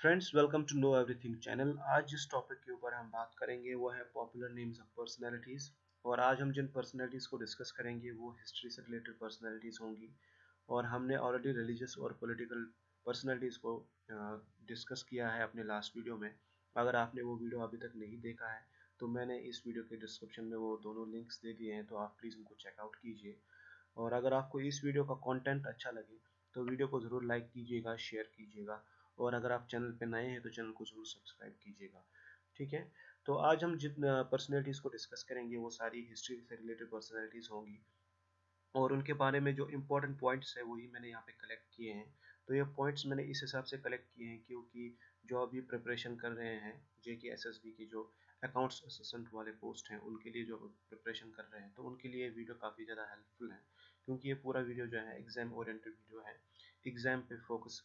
Friends, welcome to know everything channel. आज जिस topic के ऊपर हम बात करेंगे वो है पॉपुलर नेम्स ऑफ पर्सनैलिटीज़। और आज हम जिन पर्सनैलिटीज़ को डिस्कस करेंगे वो हिस्ट्री से रिलेटेड पर्सनैलिटीज़ होंगी। और हमने ऑलरेडी रिलीजियस और पॉलिटिकल पर्सनैलिटीज़ को डिस्कस किया है अपने लास्ट वीडियो में। अगर आपने वो वीडियो अभी तक नहीं देखा है तो मैंने इस वीडियो के डिस्क्रिप्शन में वो दोनों लिंक्स दे दिए हैं, तो आप प्लीज़ उनको चेकआउट कीजिए। और अगर आपको इस वीडियो का कंटेंट अच्छा लगे तो वीडियो को ज़रूर लाइक कीजिएगा, शेयर कीजिएगा। और अगर आप चैनल पे नए हैं तो चैनल को ज़रूर सब्सक्राइब कीजिएगा। ठीक है, तो आज हम जिन पर्सनैलिटीज़ को डिस्कस करेंगे वो सारी हिस्ट्री से रिलेटेड पर्सनैलिटीज़ होंगी। और उनके बारे में जो इम्पोर्टेंट पॉइंट्स है वही मैंने यहाँ पे कलेक्ट किए हैं। तो ये पॉइंट्स मैंने इस हिसाब से कलेक्ट किए हैं क्योंकि जो अभी प्रिपरेशन कर रहे हैं JK SSB की जो अकाउंट्स असिस्टेंट वाले पोस्ट हैं उनके लिए जो प्रिपरेशन कर रहे हैं तो उनके लिए वीडियो काफ़ी ज़्यादा हेल्पफुल है। क्योंकि ये पूरा वीडियो जो है एग्ज़ाम ओरिएंटेड वीडियो है। एग्ज़ाम पे फोकस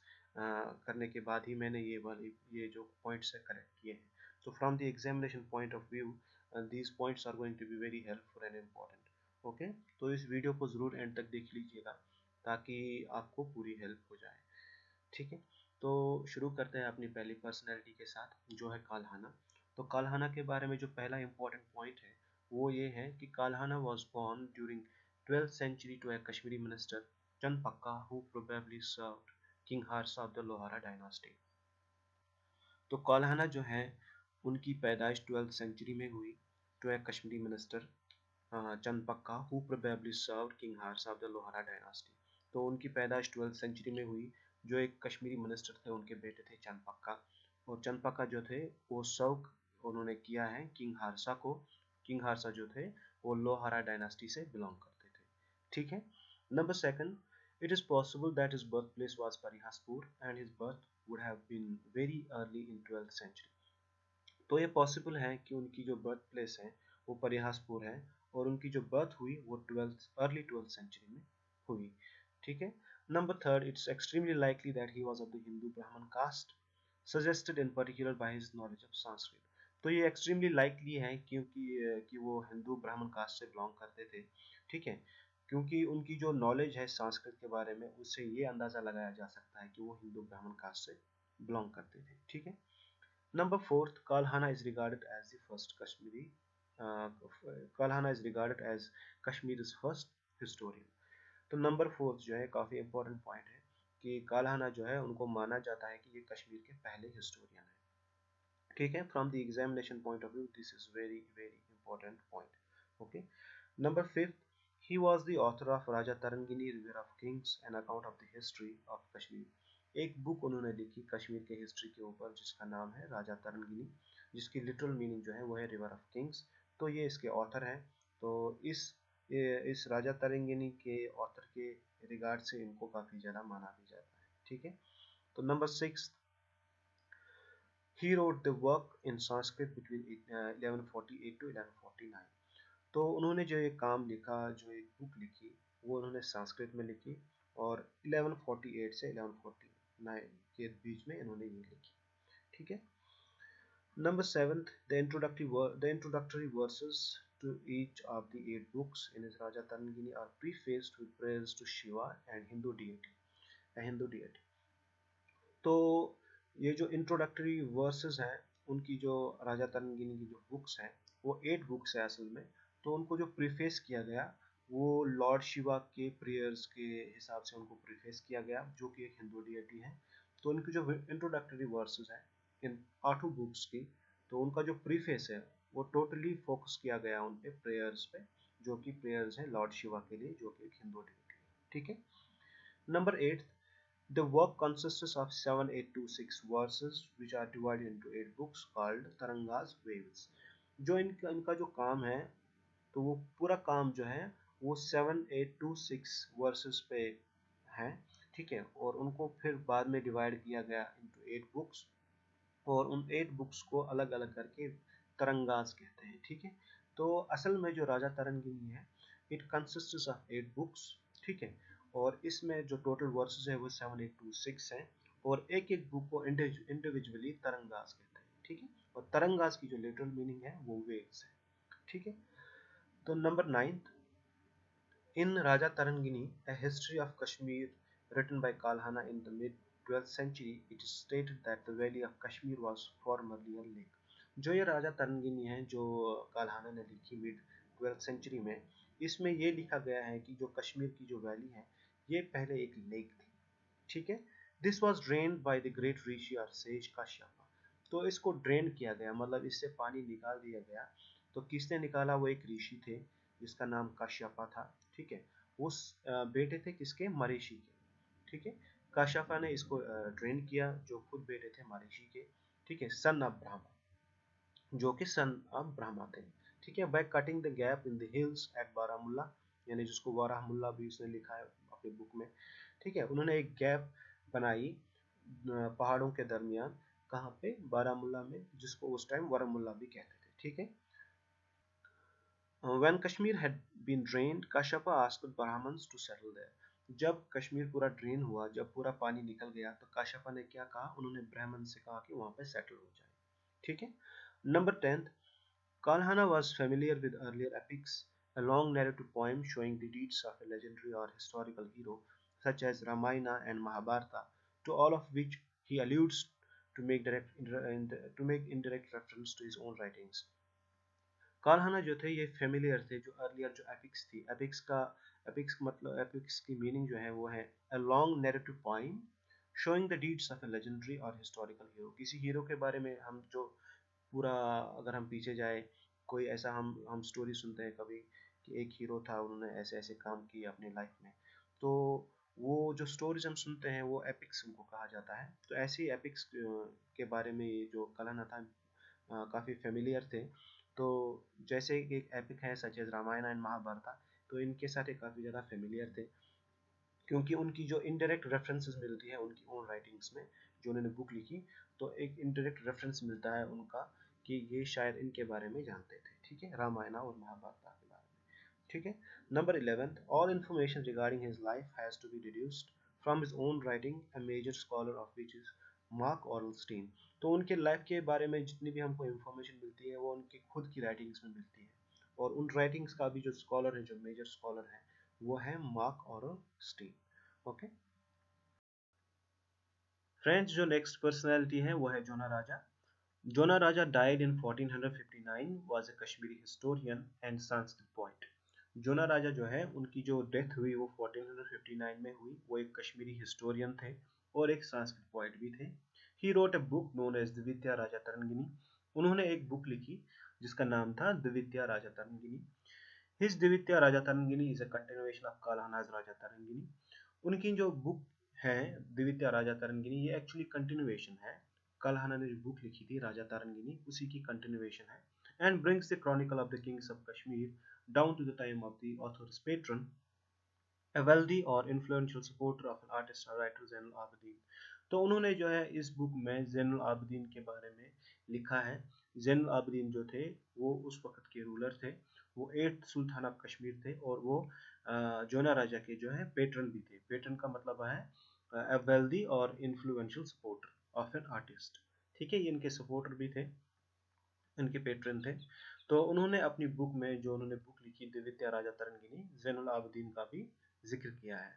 करने के बाद ही मैंने ये जो पॉइंट्स है कलेक्ट किए हैं। तो from the examination point of view these points are going to be very helpful and important. Okay, तो इस वीडियो को ज़रूर एंड तक देख लीजिएगा ताकि आपको पूरी हेल्प हो जाए। ठीक है, तो शुरू करते हैं अपनी पहली पर्सनैलिटी के साथ जो है काल्हाना। तो काल्हाना के बारे में जो पहला इम्पोर्टेंट पॉइंट है वो ये है कि Kalhana was born during 12th century to a Kashmiri minister Chanpakka who probably served King Harsa of the Lohara dynasty। तो काल्हाना जो है उनकी पैदाइश 12th सेंचुरी में हुई to a Kashmiri minister Chanpaka who probably served king Harsha of the Lohara dynasty. तो उनकी पैदाइश 12th सेंचुरी में हुई। जो एक कश्मीरी मिनिस्टर थे उनके बेटे थे चंदपक्का। और चंदपक्का जो थे वो सर्व उन्होंने किया है किंग हार्सा को। किंग हार्सा जो थे वो लोहारा डायनास्टी से बिलोंग करते थे। ठीक है, number second, it is possible that his birthplace was Parihaspoor and his birth would have been very early in 12th century। तो ये पॉसिबल है कि उनकी जो बर्थ प्लेस है वो परिहासपुर है और उनकी जो बर्थ हुई वो अर्ली 12th सेंचुरी में हुई। ठीक है, number third, it's extremely likely that he was of the Hindu Brahmin caste suggested in particular by his knowledge of Sanskrit. तो ये एक्सट्रीमली लाइकली है क्योंकि कि वो हिंदू ब्राह्मण कास्ट से बिलोंग करते थे। ठीक है, क्योंकि उनकी जो नॉलेज है संस्कृत के बारे में उससे ये अंदाजा लगाया जा सकता है कि वो हिंदू ब्राह्मण कास्ट से बिलोंग करते थे। ठीक है, Number fourth, Kalhana is regarded as the first Kashmiri. Uh, Kalhana is regarded as Kashmir's first historian। तो नंबर फोर्थ जो है काफ़ी इंपॉर्टेंट पॉइंट है कि काल्हाना जो है उनको माना जाता है कि ये कश्मीर के पहले हिस्टोरियन है। ठीक है, from the examination point of view this is very very important point. Okay, number fifth, he was the author of Raja Tarangini River of Kings, an account of the history of Kashmir। एक book उन्होंने लिखी कश्मीर के history के ऊपर जिसका नाम है राजा तरंगिनी, जिसकी लिटरल मीनिंग जो है वो है रिवर ऑफ किंग्स। तो ये इसके ऑथर हैं। तो इस राजा तरंगिनी के ऑथर के रिगार्ड से इनको काफ़ी ज़्यादा माना भी जाता है। ठीक है, तो number six, he wrote the work in Sanskrit between 1148 to 1149। तो उन्होंने जो ये काम लिखा, जो एक बुक लिखी वो उन्होंने संस्कृत में लिखी और 1148 से 1149 के बीच में इन्होंने ये लिखी। ठीक है, number seventh, the introductory verses to each of the 8 books in his Raja Tarangini are prefaced with prayers to Shiva and Hindu deity। तो ये जो इंट्रोडक्टरी वर्सेस हैं उनकी जो राजा तरंगिनी की जो बुक्स हैं वो 8 बुक्स है असल में। तो उनको जो प्रीफेस किया गया वो लॉर्ड शिवा के प्रेयर्स के हिसाब से उनको प्रीफेस किया गया जो कि एक हिंदू डियटी है। तो उनकी जो इंट्रोडक्टरी वर्सेस हैं इन 8 बुक्स की, तो उनका जो प्रीफेस है वो टोटली फोकस किया गया उन पे प्रेयर्स पे, जो कि प्रेयर्स हैं लॉर्ड शिवा के लिए जो कि एक हिंदू डियटी है। ठीक है, number 8, the work consists of 7, 8 to 6 verses which are divided into 8 books called Taranga's Waves। जो इनका इनका जो काम है तो वो पूरा काम जो है वो 7, 8 to 6 वर्सेस पे है। ठीक है, और उनको फिर बाद में डिवाइड किया गया इंटू 8 बुक्स और उन 8 बुक्स को अलग अलग करके तरंगाज कहते हैं। ठीक है, तो असल में जो राजा तरंगिनी है इट कंसिस्ट्स ऑफ 8 बुक्स। ठीक है, और इसमें जो टोटल वर्सेस है वो 7, 8 to 6 हैं और एक एक बुक को इंडिविजुअली तरंगाज कहते हैं। ठीक है, और तरंगाज की जो लिटरल मीनिंग है वो वेव्स है। ठीक है, तो number 9th, in Raja Tarangini, a history of Kashmir written by Kalhana in the mid 12th century, it is stated that the valley of Kashmir was formerly a lake. जो ये राजा तरंगिनी है जो काल्हाना ने लिखी मिड 12th सेंचुरी में, इसमें ये लिखा गया है कि जो कश्मीर की जो वैली है ये पहले एक लेक थी, ठीक है। This was drained by the great rishi or sage काश्यपा। तो इसको ड्रेन किया गया, मतलब इससे पानी निकाल दिया गया। तो किसने निकाला? वो एक ऋषि थे जिसका नाम काश्यपा था, ठीक है। वो बेटे थे किसके? मरीषि के, ठीक है। काश्यपा ने इसको ड्रेन किया, जो खुद बेटे थे मरीषि के, ठीक है, सन ऑफ ब्रह्मा, जो कि सन ऑफ ब्रह्मा थे, ठीक है। By cutting the gap in the hills at Baramulla, यानी जिसको बारामुल्ला भी उसने लिखा है अपनी बुक में, ठीक है। उन्होंने एक गैप बनाई पहाड़ों के दरमियान, कहाँ पे? बारामुल्ला में, जिसको उस टाइम बारामुल्ला भी कहते थे, ठीक है। When Kashmir had been drained, Kashyapa asked Brahmins to settle there. जब कश्मीर पूरा ड्रेन हुआ, जब पूरा पानी निकल गया, तो काश्यपा ने क्या कहा? उन्होंने ब्राह्मण से कहा कि वहां पे सेटल हो जाए, ठीक है। Number 10th, Kalhana was familiar with earlier epics, a long narrative poem showing the deeds of a legendary or historical hero, such as Ramayana and Mahabharata, to all of which he alludes to make indirect reference to his own writings. काल्हाना जो थे ये familiar थे, जो earlier जो epics थी, epics मतलब epics की meaning जो है वो है a long narrative poem showing the deeds of a legendary और हिस्टोरिकल हीरो। किसी हीरो के बारे में हम जो पूरा, अगर हम पीछे जाए, कोई ऐसा हम स्टोरी सुनते हैं कभी कि एक हीरो था, उन्होंने ऐसे ऐसे काम किए अपनी लाइफ में, तो वो जो स्टोरीज हम सुनते हैं वो एपिक्स उनको कहा जाता है। तो ऐसे ही एपिक्स के बारे में ये जो काल्हाना था काफ़ी फेमिलियर थे। तो जैसे एक एपिक है such as Ramayana and Mahabharata, तो इनके साथ ये काफ़ी ज़्यादा फेमिलियर थे, क्योंकि उनकी जो इनडायरेक्ट रेफरेंसेस मिलती है उनकी ओन राइटिंग्स में, जो उन्होंने बुक लिखी, तो एक इनडायरेक्ट रेफरेंस मिलता है उनका कि ये शायद इनके बारे में जानते थे, ठीक है, रामायण और महाभारत के बारे में, ठीक है। Number 11th, all information regarding his life has to be deduced from his own writing, a major scholar of which is Mark Aurel Stein. तो उनके लाइफ के बारे में जितनी भी हमको इंफॉर्मेशन मिलती है वो उनकी खुद की राइटिंग्स में मिलती है, और उन राइटिंग्स का भी जो स्कॉलर है, जो मेजर स्कॉलर है, वो है मार्क ऑरलस्टीन, ओके। फ्रेंड्स, जो नेक्स्ट पर्सनैलिटी है वो है जोना राजा। जोना राजा died in 1459, was a Kashmiri historian and Sanskrit poet। जोना राजा जो है उनकी जो डेथ हुई वो 1459 में हुई। वो एक कश्मीरी हिस्टोरियन थे और एक संस्कृत पोइट भी थे। He wrote a book known as Dwitiya राजा तरंगिनी। उन्होंने एक बुक लिखी जिसका नाम था द्वितीय राजा Tarangini. His Dvitiya Raja Tarangini is a continuation of Kalhana's Rajatarangini. उनकी जो बुक है द्वितीय राजा तरंगिनी, ये एक्चुअली कंटिन्यूएशन है। काल्हाना ने जो बुक लिखी थी राजा तरंगिनी, उसी की कंटिन्यूएशन है। And brings the chronicle of the kings of Kashmir down to the time of the author's patron, a wealthy or influential supporter of an artist or writer Zainul Abedin. तो उन्होंने जो है इस बुक में ज़ैनुल आबदीन के बारे में लिखा है। ज़ैनुल आबदीन जो थे वो उस वक्त के रूलर थे, वो 8th सुल्तान ऑफ कश्मीर थे, और वो जोना राजा के जो है पेट्रन भी थे। पेट्रन का मतलब है a wealthy और influential supporter of an artist, ठीक है, ये इनके सपोर्टर भी थे, इनके पेट्रन थे। तो उन्होंने अपनी बुक में, जो उन्होंने बुक लिखी द्वितीय राजा तरंगिनी, ज़ैनुल आबदीन का भी जिक्र किया है।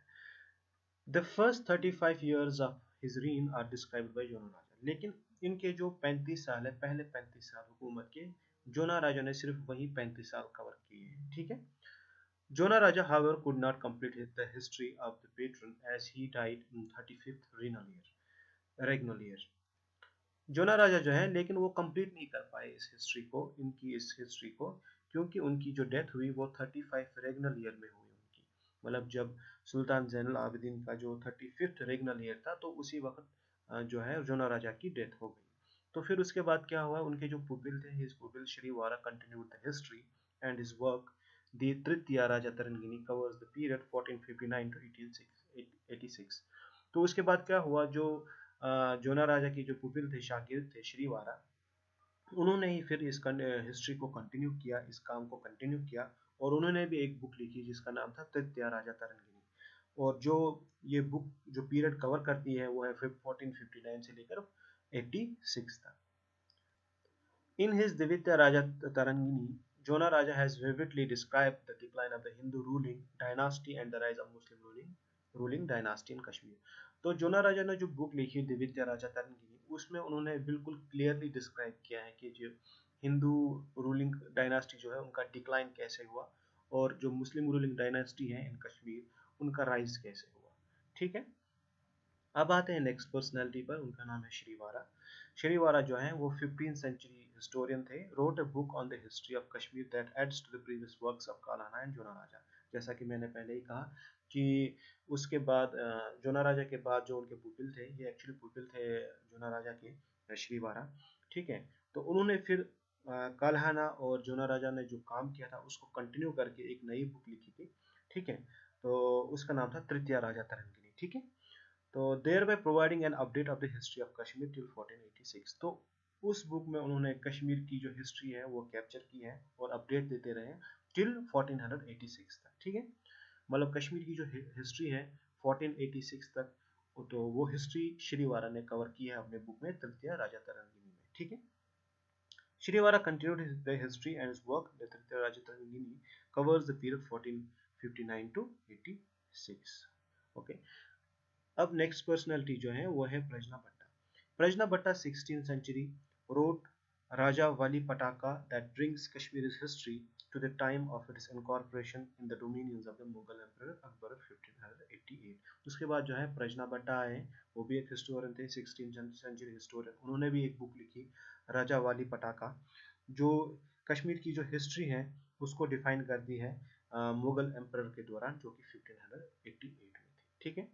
The first 35 years of his reign are described by Jonaraja. लेकिन इनके जो 35 साल है, पहले 35 साल हुकूमत के, जोना राजा ने सिर्फ वही 35 साल कवर किए हैं, ठीक है। जोना राजा however could not complete the history of the patron as he died in 35th regnal year। जोना राजा जो है, लेकिन वो कंप्लीट नहीं कर पाए इस हिस्ट्री को, इनकी इस हिस्ट्री को, क्योंकि उनकी जो डेथ हुई वो 35 रेगनल ईयर में हुई उनकी। मतलब जब सुल्तान ज़ैनुल आबिदीन का जो 35th रेगनल ईयर था, तो उसी वक्त जो है जोना राजा की डेथ हो गई। तो फिर उसके बाद क्या हुआ, उनके जो पुपिल थे, his pupil Shrivara continued the history and his work the Tritiya Rajatarangini covers the period 1459 to 1886। तो उसके बाद क्या हुआ, जो जोना राजा की जो पुपिल थे, शागिर्द थे श्रीवारा, उन्होंने ही फिर इस हिस्ट्री को कंटिन्यू किया, इस काम को कंटिन्यू किया, और उन्होंने भी एक बुक लिखी जिसका नाम था तृतीय राजा तरंगिनी। और जो ये बुक जो पीरियड कवर करती है वो है 1459 से लेकर 86 तक। In his Divitya Raja Tarangini, Jona Raja has vividly described the decline of the Hindu ruling dynasty and the rise of Muslim ruling dynasty in Kashmir। तो जोना राजा ने जो बुक लिखी दिवित्य राजा तरंगिनी, उसमें उन्होंने बिल्कुल क्लियरली डिस्क्राइब किया है कि जो हिंदू रूलिंग डायनास्टी जो है उनका डिक्लाइन कैसे हुआ, और जो मुस्लिम रूलिंग डायनास्टी है इन कश्मीर, उनका राइज कैसे हुआ। ठीक है, अब आते हैं नेक्स्ट पर्सनैलिटी पर, उनका नाम है श्रीवारा। श्रीवारा जो है वो 15th सेंचुरी हिस्टोरियन थे, wrote a book on the history of Kashmir that adds to the previous works of Kalhana and Jonaraja. जैसा कि मैंने पहले ही कहा कि उसके बाद जोना राजा के बाद जो उनके पुपिल थे, ये एक्चुअली पुपिल थे जोना राजा के, श्रीवारा। ठीक है, तो उन्होंने फिर काल्हाना और जोना राजा ने जो काम किया था उसको कंटिन्यू करके एक नई बुक लिखी थी। ठीक है, तो उसका नाम था तृतीय राजा तरंगिनी। ठीक है, तो thereby providing an update of the history of Kashmir till 1486। तो उस बुक में उन्होंने कश्मीर की जो हिस्ट्री है वो कैप्चर की है और अपडेट देते रहे टिल 1486 तक। ठीक है, मतलब कश्मीर की जो हिस्ट्री है 1486 तक, तो वो हिस्ट्री श्रीवारा ने कवर की है अपने बुक में तृतीय राजा तरंगिनी में। ठीक है, श्रीवारा continued the history and his work, the Tritiya Raja Tarangini, covers the period 1459 to 86. Okay. अब नेक्स्ट पर्सनैलिटी जो है वो है प्रजना भट्टा। प्रजना भट्टा 16th century wrote Rajavalipataka that brings Kashmir history to the time of its incorporation in the dominions of the Mughal emperor Akbar 1588। उसके बाद जो है प्रजना भट्टा आए, वो भी एक हिस्टोरियन थे, 16th सेंचुरी हिस्टोरियन। उन्होंने भी एक बुक लिखी राजा वाली पटाका, जो कश्मीर की जो हिस्ट्री है उसको डिफाइन कर दी है मुगल एम्परर के दौरान, जो कि 1588 में थी। ठीक है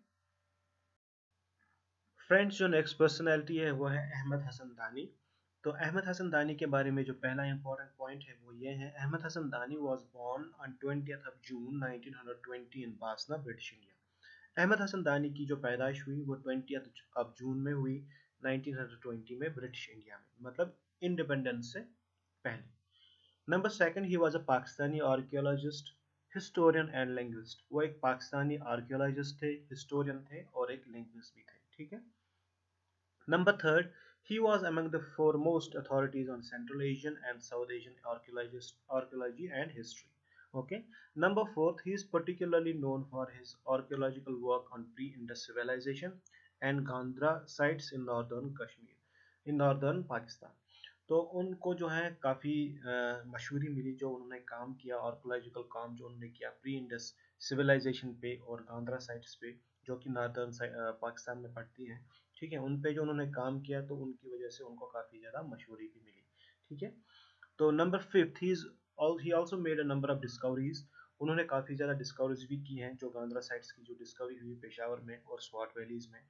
फ्रेंड्स, जो नेक्स्ट पर्सनैलिटी है वो है अहमद हसन दानी। तो अहमद हसन दानी के बारे में जो पहला इंपॉर्टेंट पॉइंट है वो ये है, Ahmad Hasan Dani was born on 20th of June 1920 in Basna, British India. Ahmad Hasan Dani की जो पैदाइश हुई वो 20th of June में हुई 1920 में, ब्रिटिश इंडिया में, मतलब इंडिपेंडेंस से पहले। Number second, he was a Pakistani archaeologist, historian and linguist. वो एक पाकिस्तानी आर्कियोलॉजिस्ट थे, हिस्टोरियन थे और एक लिंग्विस्ट भी थे। ठीक है, Number third, he was among the foremost authorities on Central Asian and South Asian archaeology and history. Okay. Number fourth, he is particularly known for his archaeological work on pre-Indus civilization and Gandhra sites in northern Kashmir, in northern Pakistan. तो उनको जो है काफ़ी मशहूरी मिली, जो उन्होंने काम किया, archaeological काम जो उन्होंने किया प्री इंडस सिविलाइजेशन पे और गांधरा साइट्स पे, जो कि नार्दर्न पाकिस्तान में पड़ती हैं। ठीक है, उन पे जो उन्होंने काम किया तो उनकी वजह से उनको काफ़ी ज़्यादा मशहूरी भी मिली। ठीक है, तो number fifth, he also made a number of discoveries. उन्होंने काफ़ी ज़्यादा डिस्कवरीज भी की हैं, जो गांधरा साइट्स की जो डिस्कवरी हुई पेशावर में और स्वाट वैलीज में,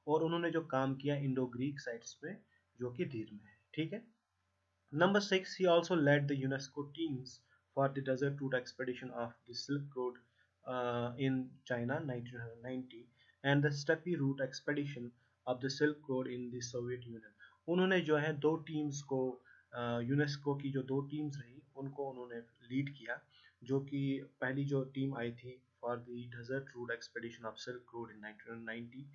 और उन्होंने जो काम किया इंडो ग्रीक साइट्स पे, जो कि धीर में है। ठीक है, Number 6, he also led the UNESCO teams for the Desert Route Expedition of the Silk Road in China 1990 and the Steppe Route Expedition of the Silk Road in the Soviet Union. उन्होंने जो है दो teams को, UNESCO की जो दो teams रही उनको उन्होंने लीड किया, जो कि पहली जो टीम आई थी for the desert route expedition of silk road in 1990,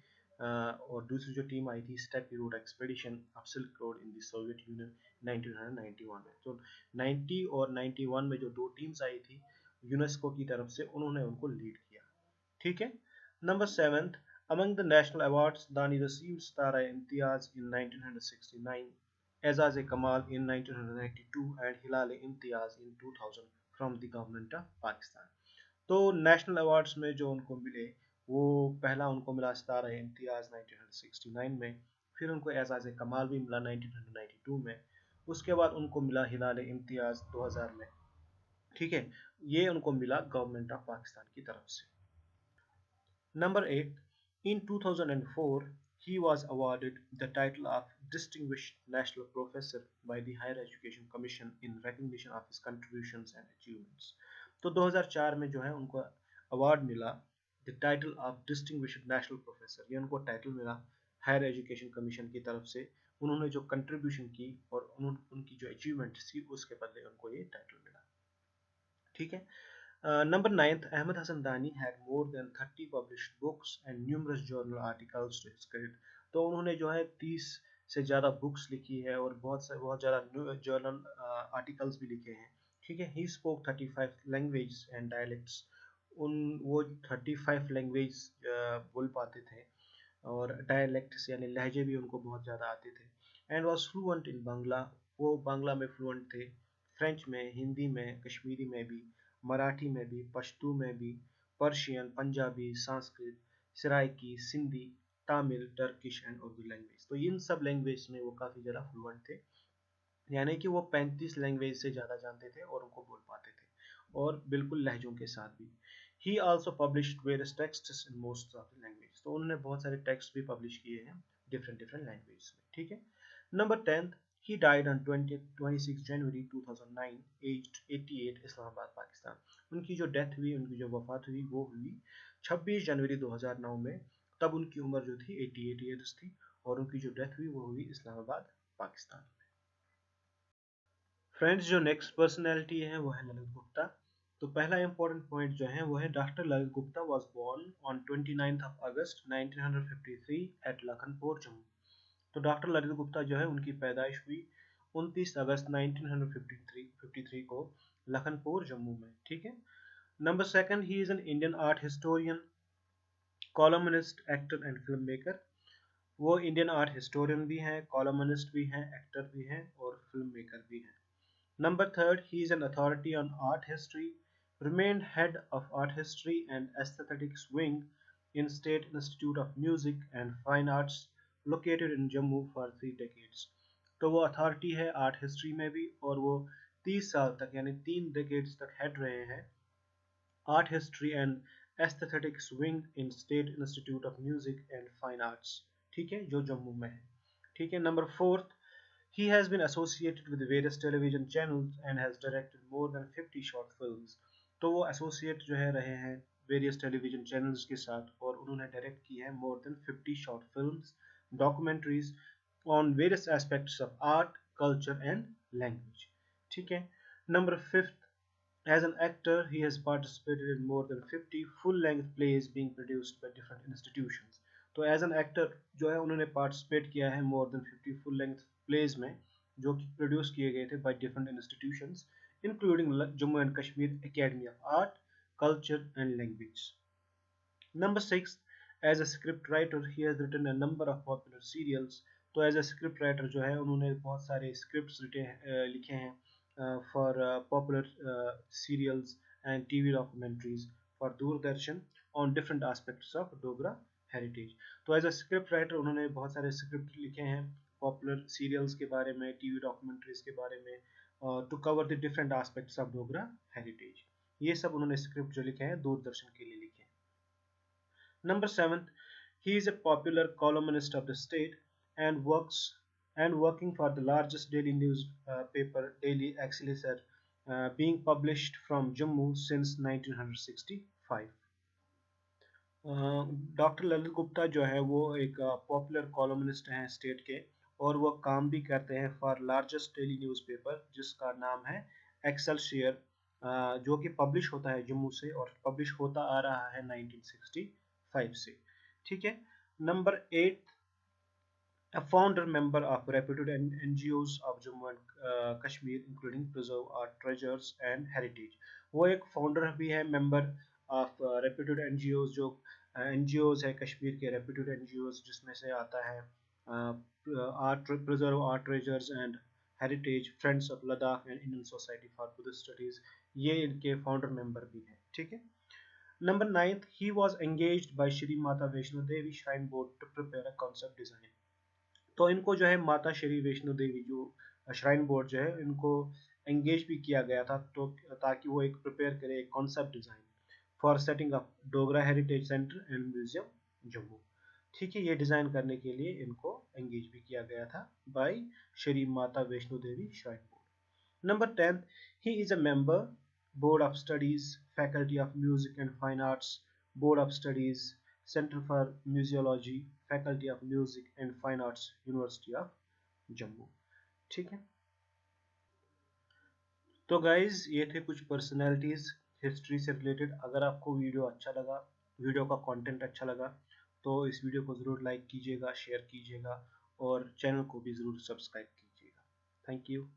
और दूसरी जो टीम आई थी steppe road expedition of silk road in the Soviet Union 1991 में। तो 90 और 91 में जो दो टीम्स आई थी यूनेस्को की तरफ से, उन्होंने उनको लीड किया। ठीक है, number seventh, among the national awards, Dani received Stara Imtiaz in 1969, Azaz Kamal in 1992 and Hilal Imtiaz in 2000 from the government of Pakistan. तो नेशनल अवार्ड्स में जो उनको मिले, वो पहला उनको मिला सितारा इम्तियाज़ 1969 में, फिर उनको एजाज़ कमाल भी मिला 1992 में, उसके बाद उनको मिला हिलाल इम्तियाज़ 2000 में। ठीक है, ये उनको मिला गवर्नमेंट ऑफ पाकिस्तान की तरफ से। Number 8, in 2004, he was awarded the title of Distinguished National Professor by the Higher Education Commission in recognition of his contributions and achievements. तो 2004 में जो है उनको अवार्ड मिला the title of distinguished national professor, ये उनको टाइटल मिला higher education commission की तरफ से। उन्होंने जो कंट्रीब्यूशन की और उनकी जो अचीवमेंट थी उसके बदले उनको ये टाइटल मिला। ठीक है, Number 9th, Ahmed Hassan Dani had more than 30 published books and numerous journal articles to his credit. तो उन्होंने जो है 30 से ज़्यादा बुक्स लिखी है और बहुत ज़्यादा जर्नल आर्टिकल्स भी लिखे हैं। ठीक है, he spoke 35 languages and dialects. वो 35 लैंग्वेज बोल पाते थे, और डायलेक्ट्स यानी लहजे भी उनको बहुत ज़्यादा आते थे। And was fluent in Bangla, वो बांग्ला में फ्लुएंट थे, फ्रेंच में, हिंदी में, कश्मीरी में भी, मराठी में भी, पश्तो में भी, Persian, Punjabi, Sanskrit, Saraiki, Sindhi, Tamil, Turkish and Urdu language. तो इन सब लैंग्वेज में वो काफ़ी ज़्यादा फ्लुएंट थे, यानी कि वो 35 लैंग्वेज से ज़्यादा जानते थे और उनको बोल पाते थे, और बिल्कुल लहजों के साथ भी। ही also published various texts in most of the language, तो उन्होंने बहुत सारे टेक्स्ट भी पब्लिश किए हैं डिफरेंट डिफरेंट लैंग्वेज में, ठीक है। Number 10, he died on 26 January 2009 aged 88, Islamabad, Pakistan. उनकी जो डेथ हुई, उनकी जो वफात हुई, वो हुई 26 जनवरी 2009 में। तब उनकी उम्र जो थी 88 ईयर्स थी, और उनकी जो डेथ हुई वो हुई इस्लामाबाद, पाकिस्तान। फ्रेंड्स, जो नेक्स्ट पर्सनैलिटी है वो है ललित गुप्ता। तो पहला इंपॉर्टेंट पॉइंट जो है वो है doctor Lalit Gupta was born on 29 August 1953 at Lakhanpur, Jammu. तो डॉक्टर ललित गुप्ता जो है उनकी पैदाइश हुई 29 अगस्त 1953 को लखनपुर, जम्मू में, ठीक है। Number second, he is an Indian art historian, columnist, actor and film maker. वो इंडियन आर्ट हिस्टोरियन भी हैं, कॉलमनिस्ट भी हैं, एक्टर भी हैं और फिल्म मेकर भी हैं। Number third, he is an authority on art history, remained head of art history and aesthetics wing in State Institute of Music and Fine Arts located in Jammu for 3 decades. तो वो authority है art history में भी, और वो 30 साल तक यानी 3 डेकेड्स तक हेड रहे हैं art history and aesthetics wing in state institute of music and fine arts, ठीक है, जो जम्मू में है, ठीक है। Number fourth, he has been associated with various television channels and has directed more than 50 short films. तो वो एसोसिएट जो है रहे हैं वेरियस टेलीविजन चैनल्स के साथ, और उन्होंने डायरेक्ट की है more than 50 short films, documentaries on various aspects of art, culture and language, ठीक है। Number fifth, as an actor, he has participated in more than 50 full-length plays being produced by different institutions. तो as an actor जो है उन्होंने participate किया है more than 50 full length plays में, जो कि प्रोड्यूस किए गए थे by different institutions including Jammu and Kashmir academy of art, culture and language. Number 6, as a script writer, he has written a number of popular serials. तो as a script writer जो है उन्होंने बहुत सारे स्क्रिप्ट्स लिखे हैं for popular serials and TV documentaries for Doordarshan on different aspects of Dogra heritage. तो as a script writer उन्होंने बहुत सारे स्क्रिप्ट लिखे हैं पॉपुलर सीरियल्स के बारे में, टीवी डॉक्यूमेंट्रीज के बारे में, to cover the different aspects of Dogra heritage. ये सब उन्होंने स्क्रिप्ट जो लिखे हैं दूरदर्शन के लिए लिखे हैं। Number 7, he is a popular columnist of the state and working for the largest daily newspaper, Daily Excelsior, being published from Jammu since 1965. Doctor Lalit Gupta जो है वो एक पॉपुलर कॉलमनिस्ट हैं स्टेट के, और वो काम भी करते हैं फॉर लार्जेस्ट डेली न्यूज़पेपर जिसका नाम है एक्सेलसियर, जो कि पब्लिश होता है जम्मू से और पब्लिश होता आ रहा है 1965 से, ठीक है। Number 8, a founder member of reputed NGOs of Jammu and Kashmir including Preserve Our Treasures and Heritage. वो एक फाउंडर भी है, मेंबर ऑफ रेप्यूटेड NGOs, जो NGOs है कश्मीर के रेप्यूटेड NGOs, जिसमें से आता है preserve art treasures and heritage, friends of Ladakh and Indian society for Buddhist studies, ये इनके फाउंडर मेंबर भी हैं, ठीक है। Number 9, he was engaged by Shri Mata Vaishno Devi shrine board to prepare a concept design. तो इनको जो है माता श्री वैष्णो देवी जो श्राइन बोर्ड जो है इनको एंगेज भी किया गया था, तो ताकि वो एक प्रिपेयर करे एक concept design for setting up Dogra heritage centre and museum Jammu, ठीक है। ये डिजाइन करने के लिए इनको एंगेज भी किया गया था by Shri Mata Vaishno Devi shrine board. Number 10, he is a member board of studies, faculty of music and fine arts, board of studies, centre for museology, faculty of music and fine arts, university of Jammu, ठीक है। तो guys ये थे कुछ personalities history से related. अगर आपको video अच्छा लगा, वीडियो का कंटेंट अच्छा लगा, तो इस वीडियो को ज़रूर लाइक कीजिएगा, शेयर कीजिएगा और चैनल को भी ज़रूर सब्सक्राइब कीजिएगा। Thank you.